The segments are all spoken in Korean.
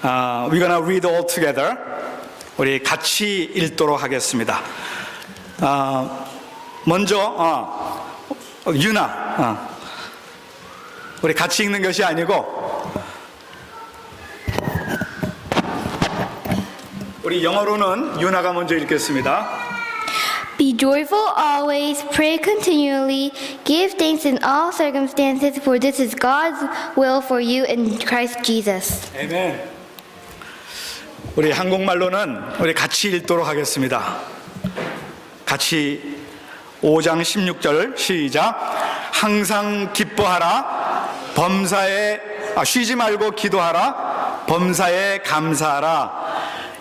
We're gonna read all together. 우리 같이 읽도록 하겠습니다. 먼저 유나, 우리 같이 읽는 것이 아니고 우리 영어로는 유나가 먼저 읽겠습니다. Be joyful always, pray continually, give thanks in all circumstances, for this is God's will for you in Christ Jesus. 아멘. 우리 한국말로는 우리 같이 읽도록 하겠습니다. 같이 5장 16절 시작. 항상 기뻐하라. 쉬지 말고 기도하라. 범사에 감사하라.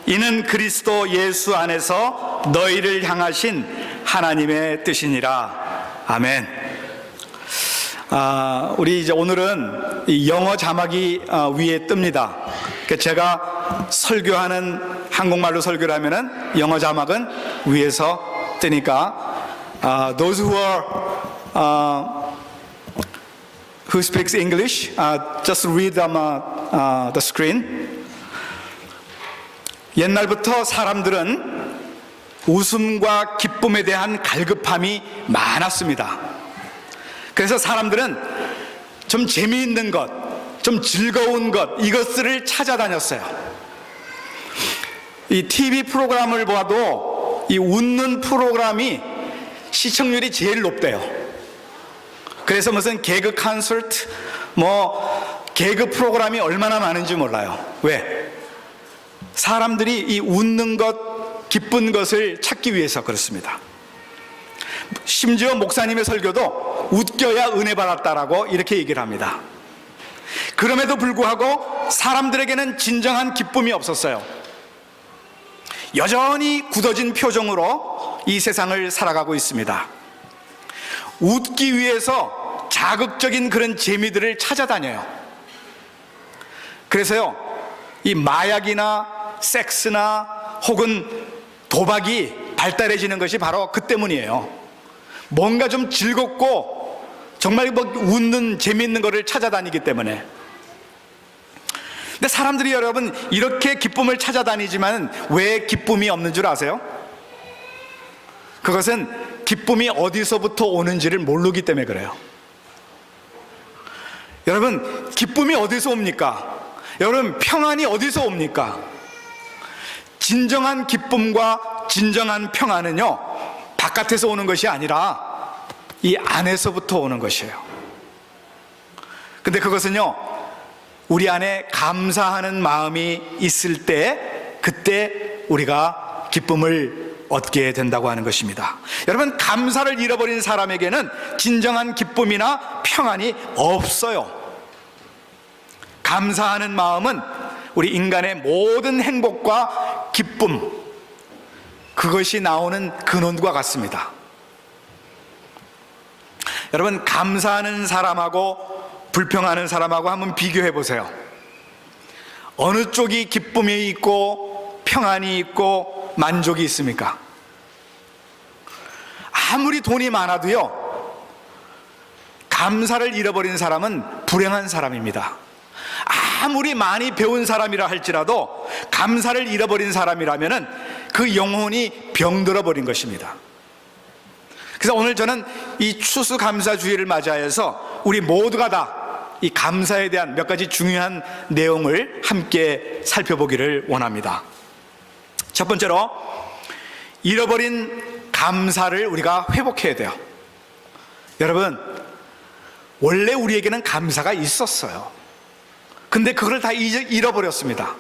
이는 그리스도 예수 안에서 너희를 향하신 하나님의 뜻이니라. 아멘. 우리 이제 오늘은 이 영어 자막이 위에 뜹니다. 제가 설교하는 한국말로 설교를 하면은 영어 자막은 위에서 뜨니까 those who speaks English, just read the screen. 옛날부터 사람들은 웃음과 기쁨에 대한 갈급함이 많았습니다. 그래서 사람들은 좀 재미있는 것, 좀 즐거운 것, 이것들을 찾아다녔어요. 이 TV 프로그램을 봐도 이 웃는 프로그램이 시청률이 제일 높대요. 그래서 무슨 개그 콘서트, 개그 프로그램이 얼마나 많은지 몰라요. 왜? 사람들이 이 웃는 것, 기쁜 것을 찾기 위해서 그렇습니다. 심지어 목사님의 설교도 웃겨야 은혜 받았다라고 이렇게 얘기를 합니다. 그럼에도 불구하고 사람들에게는 진정한 기쁨이 없었어요. 여전히 굳어진 표정으로 이 세상을 살아가고 있습니다. 웃기 위해서 자극적인 그런 재미들을 찾아다녀요. 그래서요, 이 마약이나 섹스나 혹은 도박이 발달해지는 것이 바로 그 때문이에요. 뭔가 좀 즐겁고 정말 웃는 재미있는 것을 찾아다니기 때문에. 근데 사람들이 여러분 이렇게 기쁨을 찾아다니지만 왜 기쁨이 없는 줄 아세요? 그것은 기쁨이 어디서부터 오는지를 모르기 때문에 그래요. 여러분, 기쁨이 어디서 옵니까? 여러분, 평안이 어디서 옵니까? 진정한 기쁨과 진정한 평안은요, 바깥에서 오는 것이 아니라 이 안에서부터 오는 것이에요. 근데 그것은요, 우리 안에 감사하는 마음이 있을 때, 그때 우리가 기쁨을 얻게 된다고 하는 것입니다. 여러분, 감사를 잃어버린 사람에게는 진정한 기쁨이나 평안이 없어요. 감사하는 마음은 우리 인간의 모든 행복과 기쁨, 그것이 나오는 근원과 같습니다. 여러분, 감사하는 사람하고 불평하는 사람하고 한번 비교해 보세요. 어느 쪽이 기쁨이 있고 평안이 있고 만족이 있습니까? 아무리 돈이 많아도요, 감사를 잃어버린 사람은 불행한 사람입니다. 아무리 많이 배운 사람이라 할지라도 감사를 잃어버린 사람이라면은 그 영혼이 병들어 버린 것입니다. 그래서 오늘 저는 이 추수감사주의를 맞이해서 우리 모두가 다 이 감사에 대한 몇 가지 중요한 내용을 함께 살펴보기를 원합니다. 첫 번째로, 잃어버린 감사를 우리가 회복해야 돼요. 여러분, 원래 우리에게는 감사가 있었어요. 근데 그걸 다 잃어버렸습니다.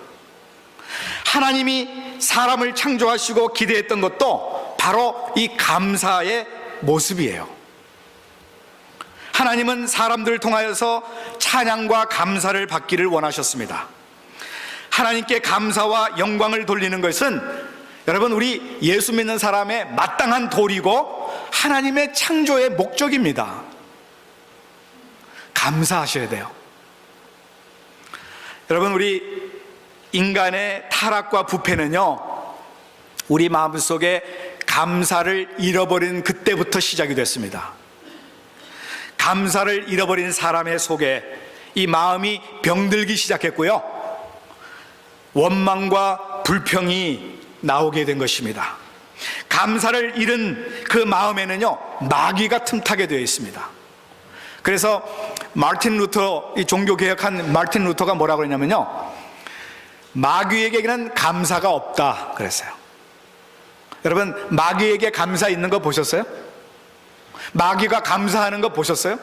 하나님이 사람을 창조하시고 기대했던 것도 바로 이 감사의 모습이에요. 하나님은 사람들을 통하여서 찬양과 감사를 받기를 원하셨습니다. 하나님께 감사와 영광을 돌리는 것은 여러분, 우리 예수 믿는 사람의 마땅한 도리고 하나님의 창조의 목적입니다. 감사하셔야 돼요. 여러분, 우리 인간의 타락과 부패는요, 우리 마음속에 감사를 잃어버린 그때부터 시작이 됐습니다. 감사를 잃어버린 사람의 속에 이 마음이 병들기 시작했고요, 원망과 불평이 나오게 된 것입니다. 감사를 잃은 그 마음에는요, 마귀가 틈타게 되어 있습니다. 그래서 마르틴 루터, 이 종교개혁한 마르틴 루터가 뭐라고 그랬냐면요, 마귀에게는 감사가 없다 그랬어요. 여러분, 마귀에게 감사 있는 거 보셨어요? 마귀가 감사하는 거 보셨어요?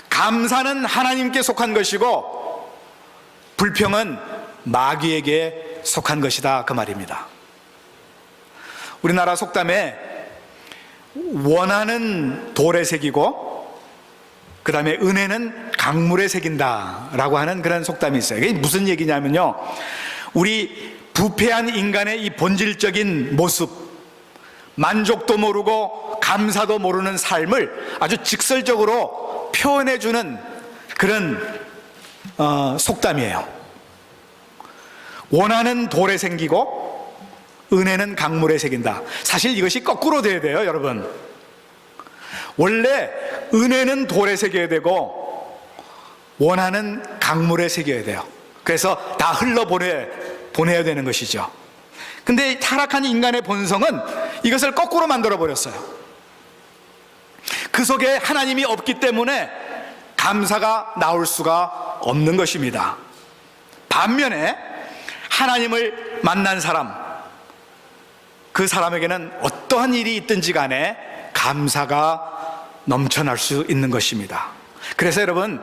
감사는 하나님께 속한 것이고 불평은 마귀에게 속한 것이다, 그 말입니다. 우리나라 속담에 원하는 돌에 새기고 그 다음에 은혜는 강물에 새긴다 라고 하는 그런 속담이 있어요. 이게 무슨 얘기냐면요, 우리 부패한 인간의 이 본질적인 모습, 만족도 모르고 감사도 모르는 삶을 아주 직설적으로 표현해주는 그런 속담이에요. 원하는 돌에 새기고 은혜는 강물에 새긴다. 사실 이것이 거꾸로 돼야 돼요, 여러분. 원래 은혜는 돌에 새겨야 되고 원하는 강물에 새겨야 돼요. 그래서 다 흘러보내야 되는 것이죠. 근데 타락한 인간의 본성은 이것을 거꾸로 만들어 버렸어요. 그 속에 하나님이 없기 때문에 감사가 나올 수가 없는 것입니다. 반면에 하나님을 만난 사람, 그 사람에게는 어떠한 일이 있든지 간에 감사가 넘쳐날 수 있는 것입니다. 그래서 여러분,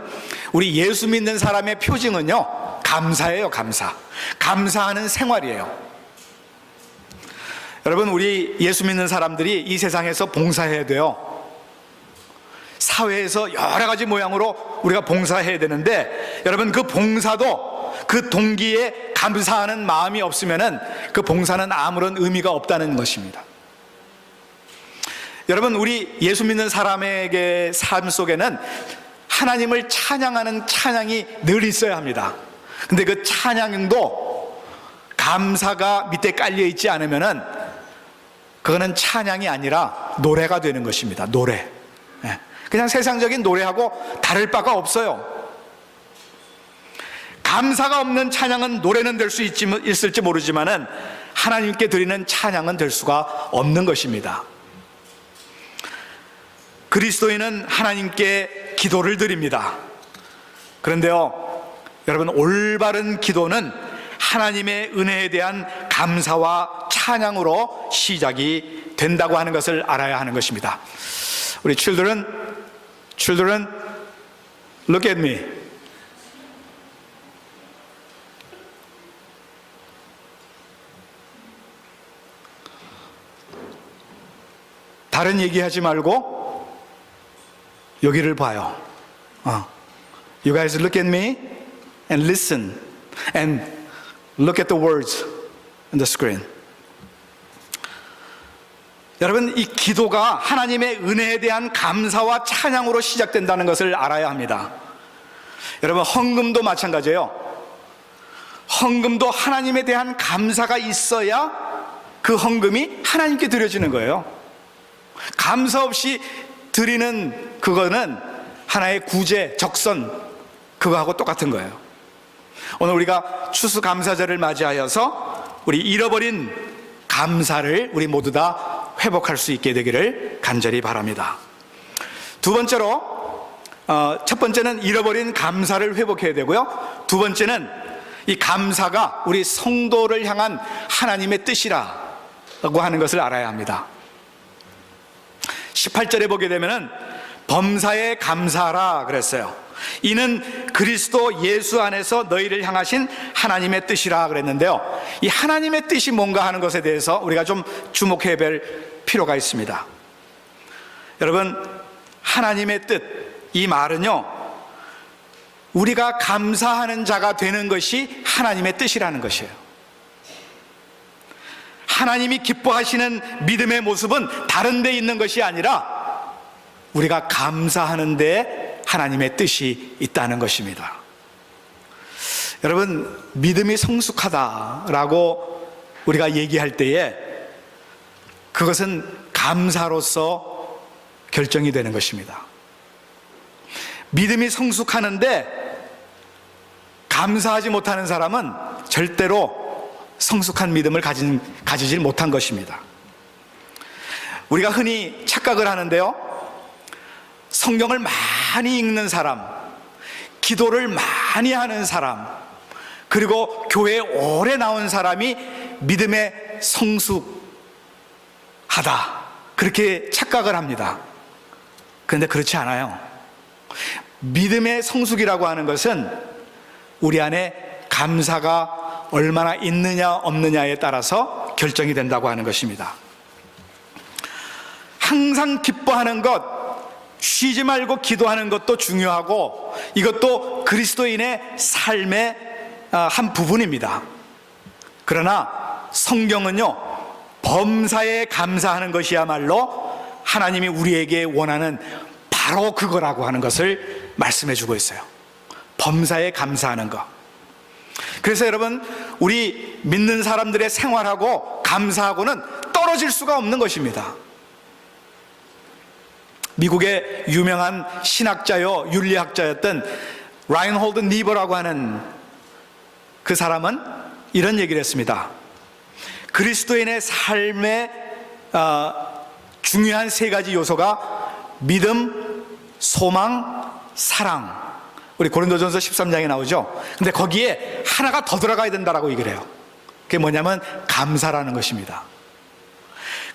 우리 예수 믿는 사람의 표징은요, 감사예요. 감사하는 생활이에요. 여러분, 우리 예수 믿는 사람들이 이 세상에서 봉사해야 돼요. 사회에서 여러 가지 모양으로 우리가 봉사해야 되는데, 여러분, 그 봉사도 그 동기에 감사하는 마음이 없으면은 그 봉사는 아무런 의미가 없다는 것입니다. 여러분, 우리 예수 믿는 사람에게 삶 속에는 하나님을 찬양하는 찬양이 늘 있어야 합니다. 근데 그 찬양도 감사가 밑에 깔려 있지 않으면은 그거는 찬양이 아니라 노래가 되는 것입니다. 노래. 그냥 세상적인 노래하고 다를 바가 없어요. 감사가 없는 찬양은 노래는 될 수 있을지 모르지만은 하나님께 드리는 찬양은 될 수가 없는 것입니다. 그리스도인은 하나님께 기도를 드립니다. 그런데요, 여러분, 올바른 기도는 하나님의 은혜에 대한 감사와 찬양으로 시작이 된다고 하는 것을 알아야 하는 것입니다. 우리 children, look at me. 다른 얘기하지 말고 여기를 봐요. You guys look at me and listen and look at the words on the screen. 여러분, 이 기도가 하나님의 은혜에 대한 감사와 찬양으로 시작된다는 것을 알아야 합니다. 여러분, 헌금도 마찬가지예요. 헌금도 하나님에 대한 감사가 있어야 그 헌금이 하나님께 드려지는 거예요. 감사 없이 드리는 그거는 하나의 구제, 적선, 그거하고 똑같은 거예요. 오늘 우리가 추수감사절을 맞이하여서 우리 잃어버린 감사를 우리 모두 다 회복할 수 있게 되기를 간절히 바랍니다. 두 번째로, 첫 번째는 잃어버린 감사를 회복해야 되고요, 두 번째는 이 감사가 우리 성도를 향한 하나님의 뜻이라고 하는 것을 알아야 합니다. 18절에 보게 되면은 범사에 감사하라 그랬어요. 이는 그리스도 예수 안에서 너희를 향하신 하나님의 뜻이라 그랬는데요, 이 하나님의 뜻이 뭔가 하는 것에 대해서 우리가 좀 주목해야 될 필요가 있습니다. 여러분, 하나님의 뜻, 이 말은요, 우리가 감사하는 자가 되는 것이 하나님의 뜻이라는 것이에요. 하나님이 기뻐하시는 믿음의 모습은 다른 데 있는 것이 아니라 우리가 감사하는 데 하나님의 뜻이 있다는 것입니다. 여러분, 믿음이 성숙하다라고 우리가 얘기할 때에 그것은 감사로서 결정이 되는 것입니다. 믿음이 성숙하는데 감사하지 못하는 사람은 절대로 성숙한 믿음을 가지질 못한 것입니다. 우리가 흔히 착각을 하는데요, 성경을 많이 읽는 사람, 기도를 많이 하는 사람, 그리고 교회에 오래 나온 사람이 믿음에 성숙하다, 그렇게 착각을 합니다. 그런데 그렇지 않아요. 믿음의 성숙이라고 하는 것은 우리 안에 감사가 얼마나 있느냐 없느냐에 따라서 결정이 된다고 하는 것입니다. 항상 기뻐하는 것, 쉬지 말고 기도하는 것도 중요하고, 이것도 그리스도인의 삶의 한 부분입니다. 그러나 성경은요, 범사에 감사하는 것이야말로 하나님이 우리에게 원하는 바로 그거라고 하는 것을 말씀해 주고 있어요. 범사에 감사하는 것. 그래서 여러분, 우리 믿는 사람들의 생활하고 감사하고는 떨어질 수가 없는 것입니다. 미국의 유명한 신학자요 윤리학자였던 라인홀드 니버라고 하는 그 사람은 이런 얘기를 했습니다. 그리스도인의 삶의 중요한 세 가지 요소가 믿음, 소망, 사랑. 우리 고린도전서 13장에 나오죠. 근데 거기에 하나가 더 들어가야 된다라고 얘기를 해요. 그게 뭐냐면 감사라는 것입니다.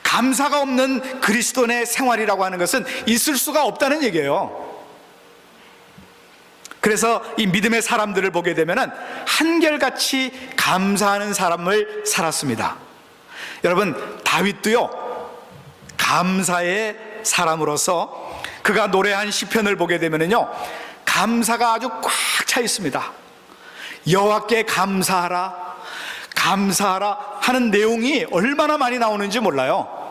감사가 없는 그리스도인의 생활이라고 하는 것은 있을 수가 없다는 얘기예요. 그래서 이 믿음의 사람들을 보게 되면은 한결같이 감사하는 사람을 살았습니다. 여러분, 다윗도요, 감사의 사람으로서 그가 노래한 시편을 보게 되면은요, 감사가 아주 꽉 차 있습니다. 여호와께 감사하라, 감사하라 하는 내용이 얼마나 많이 나오는지 몰라요.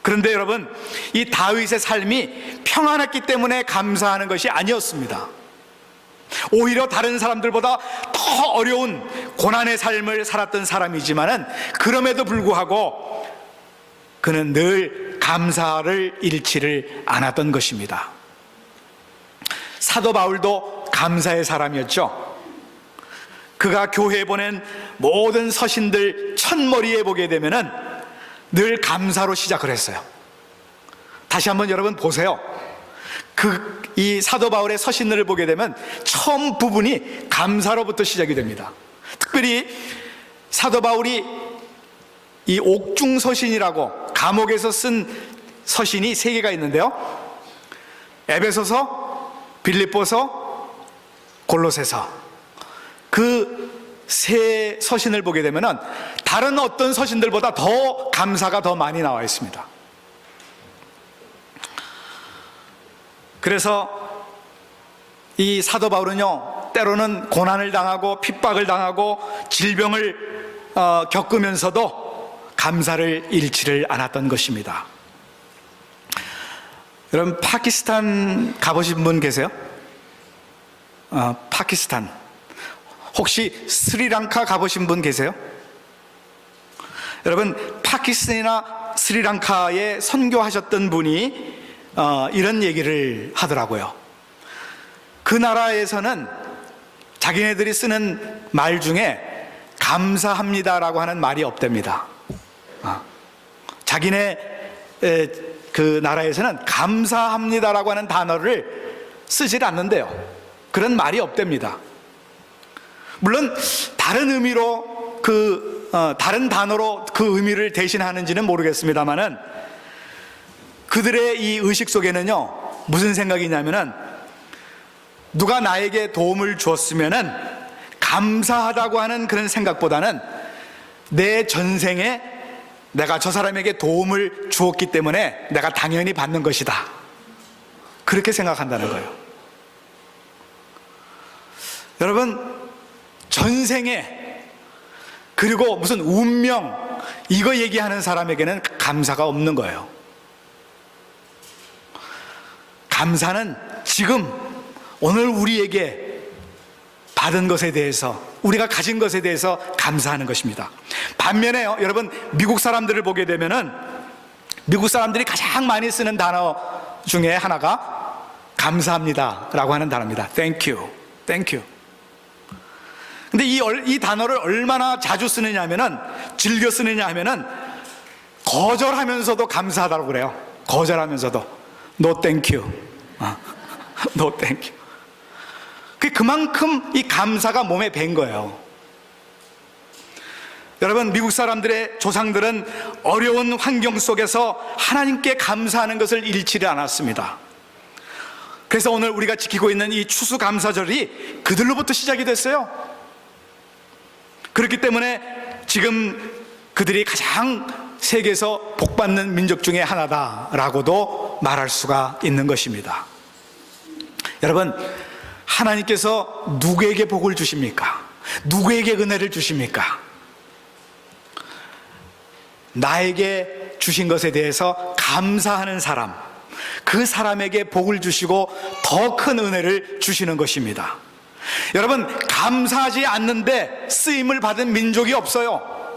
그런데 여러분, 이 다윗의 삶이 평안했기 때문에 감사하는 것이 아니었습니다. 오히려 다른 사람들보다 더 어려운 고난의 삶을 살았던 사람이지만은 그럼에도 불구하고 그는 늘 감사를 잃지를 않았던 것입니다. 사도 바울도 감사의 사람이었죠. 그가 교회에 보낸 모든 서신들 첫머리에 보게 되면은 늘 감사로 시작을 했어요. 다시 한번 여러분 보세요. 이 사도 바울의 서신들을 보게 되면 처음 부분이 감사로부터 시작이 됩니다. 특별히 사도 바울이 이 옥중서신이라고 감옥에서 쓴 서신이 3개가 있는데요, 에베소서, 빌립보서, 골로새서, 그 세 서신을 보게 되면 다른 어떤 서신들보다 더 감사가 더 많이 나와 있습니다. 그래서 이 사도 바울은요, 때로는 고난을 당하고 핍박을 당하고 질병을 겪으면서도 감사를 잃지를 않았던 것입니다. 여러분, 파키스탄 가보신 분 계세요? 파키스탄. 혹시 스리랑카 가보신 분 계세요? 여러분, 파키스탄이나 스리랑카에 선교하셨던 분이 이런 얘기를 하더라고요. 그 나라에서는 자기네들이 쓰는 말 중에 감사합니다라고 하는 말이 없답니다. 자기네 그 나라에서는 감사합니다라고 하는 단어를 쓰질 않는데요. 그런 말이 없답니다. 물론 다른 의미로 다른 단어로 그 의미를 대신하는지는 모르겠습니다만은 그들의 이 의식 속에는요, 무슨 생각이냐면은 누가 나에게 도움을 주었으면은 감사하다고 하는 그런 생각보다는 내 전생에 내가 저 사람에게 도움을 주었기 때문에 내가 당연히 받는 것이다, 그렇게 생각한다는 거예요. 여러분, 전생에 그리고 무슨 운명 이거 얘기하는 사람에게는 감사가 없는 거예요. 감사는 지금 오늘 우리에게 받은 것에 대해서, 우리가 가진 것에 대해서 감사하는 것입니다. 반면에 여러분, 미국 사람들을 보게 되면은 미국 사람들이 가장 많이 쓰는 단어 중에 하나가 감사합니다 라고 하는 단어입니다. Thank you, thank you. 근데 이 단어를 얼마나 자주 쓰느냐 하면은, 즐겨 쓰느냐 하면은, 거절하면서도 감사하다고 그래요. 거절하면서도. No thank you. No thank you. 그만큼 이 감사가 몸에 밴 거예요. 여러분, 미국 사람들의 조상들은 어려운 환경 속에서 하나님께 감사하는 것을 잃지를 않았습니다. 그래서 오늘 우리가 지키고 있는 이 추수감사절이 그들로부터 시작이 됐어요. 그렇기 때문에 지금 그들이 가장 세계에서 복받는 민족 중에 하나다라고도 말할 수가 있는 것입니다. 여러분, 하나님께서 누구에게 복을 주십니까? 누구에게 은혜를 주십니까? 나에게 주신 것에 대해서 감사하는 사람, 그 사람에게 복을 주시고 더 큰 은혜를 주시는 것입니다. 여러분, 감사하지 않는데 쓰임을 받은 민족이 없어요.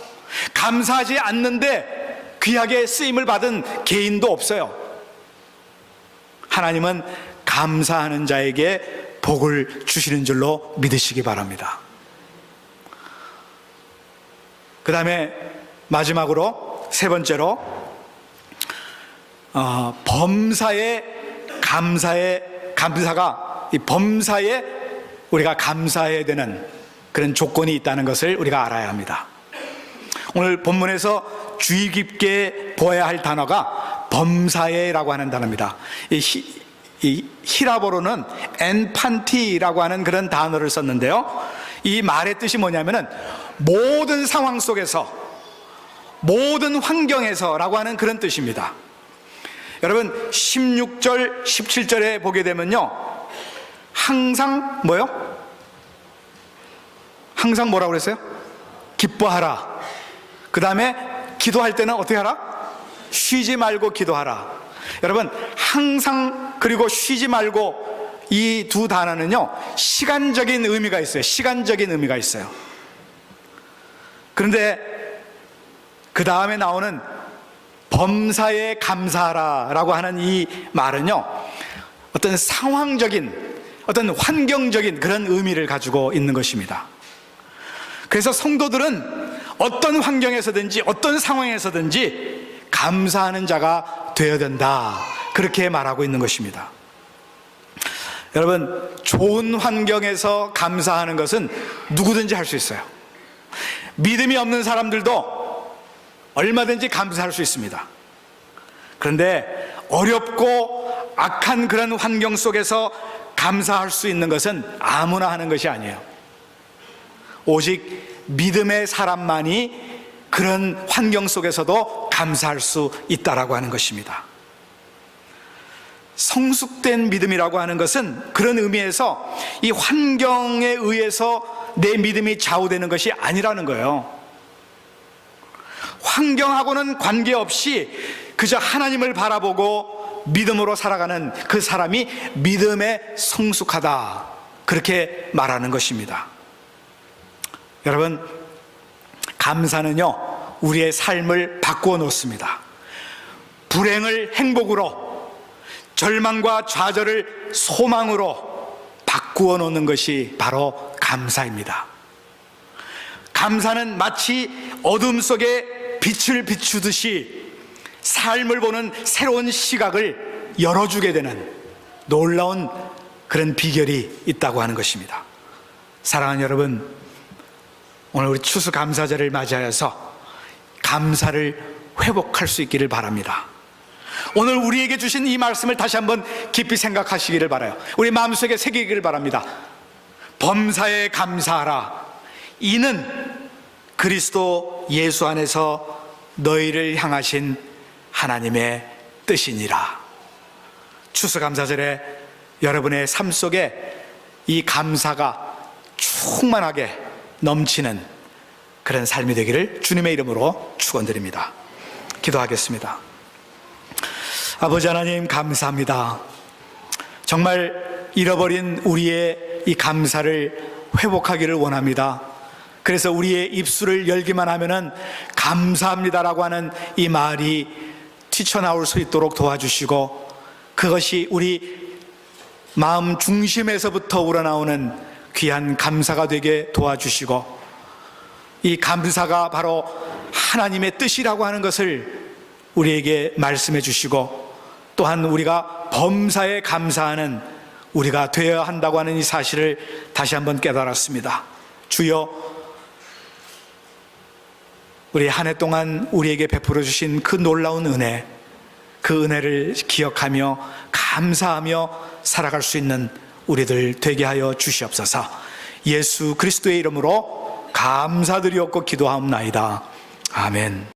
감사하지 않는데 귀하게 쓰임을 받은 개인도 없어요. 하나님은 감사하는 자에게 복을 주시는 줄로 믿으시기 바랍니다. 그 다음에 마지막으로 세 번째로 범사에 감사가 이 범사에 우리가 감사해야 되는 그런 조건이 있다는 것을 우리가 알아야 합니다. 오늘 본문에서 주의 깊게 보아야 할 단어가 범사에라고 하는 단어입니다. 이 히라보로는 엔판티라고 하는 그런 단어를 썼는데요, 이 말의 뜻이 뭐냐면은 모든 상황 속에서, 모든 환경에서라고 하는 그런 뜻입니다. 여러분, 16절 17절에 보게 되면요, 항상 뭐요? 항상 뭐라고 그랬어요? 기뻐하라. 그 다음에 기도할 때는 어떻게 하라? 쉬지 말고 기도하라. 여러분, 항상 그리고 쉬지 말고 이 두 단어는요, 시간적인 의미가 있어요. 시간적인 의미가 있어요. 그런데 그 다음에 나오는 범사에 감사하라 라고 하는 이 말은요, 어떤 상황적인, 어떤 환경적인 그런 의미를 가지고 있는 것입니다. 그래서 성도들은 어떤 환경에서든지 어떤 상황에서든지 감사하는 자가 되어야 된다, 그렇게 말하고 있는 것입니다. 여러분, 좋은 환경에서 감사하는 것은 누구든지 할 수 있어요. 믿음이 없는 사람들도 얼마든지 감사할 수 있습니다. 그런데 어렵고 악한 그런 환경 속에서 감사할 수 있는 것은 아무나 하는 것이 아니에요. 오직 믿음의 사람만이 그런 환경 속에서도 감사할 수 있다라고 하는 것입니다. 성숙된 믿음이라고 하는 것은 그런 의미에서 이 환경에 의해서 내 믿음이 좌우되는 것이 아니라는 거예요. 환경하고는 관계없이 그저 하나님을 바라보고 믿음으로 살아가는 그 사람이 믿음에 성숙하다, 그렇게 말하는 것입니다. 여러분, 감사는요, 우리의 삶을 바꾸어 놓습니다. 불행을 행복으로, 절망과 좌절을 소망으로 바꾸어 놓는 것이 바로 감사입니다. 감사는 마치 어둠 속에 빛을 비추듯이 삶을 보는 새로운 시각을 열어주게 되는 놀라운 그런 비결이 있다고 하는 것입니다. 사랑하는 여러분, 오늘 우리 추수감사절을 맞이하여서 감사를 회복할 수 있기를 바랍니다. 오늘 우리에게 주신 이 말씀을 다시 한번 깊이 생각하시기를 바라요. 우리 마음속에 새기기를 바랍니다. 범사에 감사하라. 이는 그리스도 예수 안에서 너희를 향하신 하나님의 뜻이니라. 추수감사절에 여러분의 삶 속에 이 감사가 충만하게 넘치는 그런 삶이 되기를 주님의 이름으로 축원드립니다. 기도하겠습니다. 아버지 하나님, 감사합니다. 정말 잃어버린 우리의 이 감사를 회복하기를 원합니다. 그래서 우리의 입술을 열기만 하면은 감사합니다라고 하는 이 말이 튀쳐나올 수 있도록 도와주시고, 그것이 우리 마음 중심에서부터 우러나오는 귀한 감사가 되게 도와주시고, 이 감사가 바로 하나님의 뜻이라고 하는 것을 우리에게 말씀해 주시고, 또한 우리가 범사에 감사하는 우리가 되어야 한다고 하는 이 사실을 다시 한번 깨달았습니다. 주여, 우리 한 해 동안 우리에게 베풀어 주신 그 놀라운 은혜, 그 은혜를 기억하며 감사하며 살아갈 수 있는 우리들 되게 하여 주시옵소서. 예수 그리스도의 이름으로 감사드리옵고 기도하옵나이다. 아멘.